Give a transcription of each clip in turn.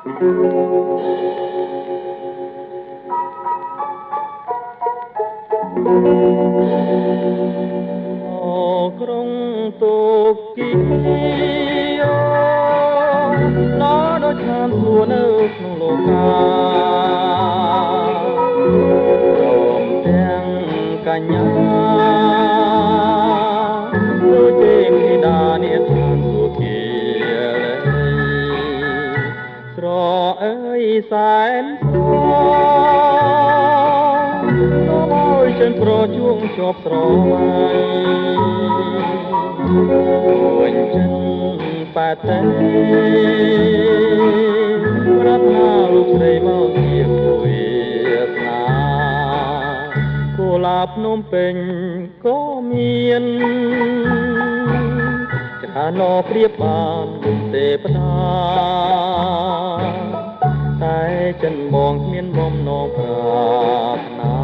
ក្រុងតូគីយ៉ូឡោដូចខានសួរនៅក្នុងលោកាព្រមទាំងកញ្ញាដូចទេពធីតានាឋានសួគ៌ស្រអើយសែនស្រនាំឲ្យចិនប្រជួងជាប់ស្រមៃវិញចិនប៉ែតេប្រាប់ថាលោកស្រីមកជាគួយស្នាគូឡាភ្នំពេញក៏មានច្រើនប្រៀបបានទេពតាតែចិនបងគ្មានបំណងប្រាថ្នា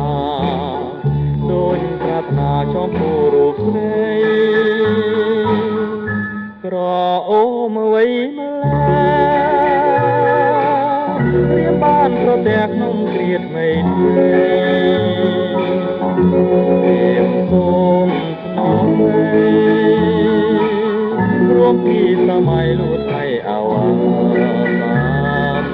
ដូចប្រាថ្នាចំពោះរូបស្រីក្រអូមអ្វីម្ល៉េះរៀបបានប្រទះក្នុងគ្រាថ្មីថ្មីរៀបសូមថ្នមរួមពីសម័យលួចឲ្យអវសាន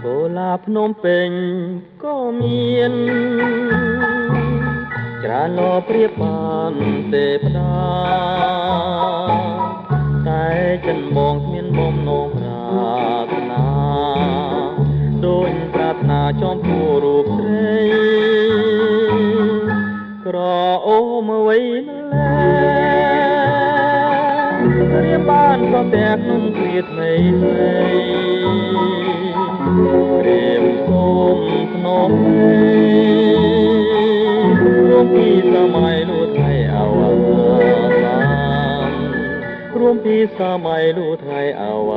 កូឡាភ្នំពេញក៏មានច្រើនប្រៀបបានទេពតាតែចិនបងគ្មានបំណងប្រាថ្នាដូចប្រាថ្នាចំពោះរូបស្រីក្រអូមអ្វីម្ល៉េះរៀបបានប្រទះក្នុងគ្រាថ្មីថ្មីរៀបសូមភ្នំរួមពីសម័យលួចឲ្យអវសានរួមពីសម័យលួចឲ្យអវ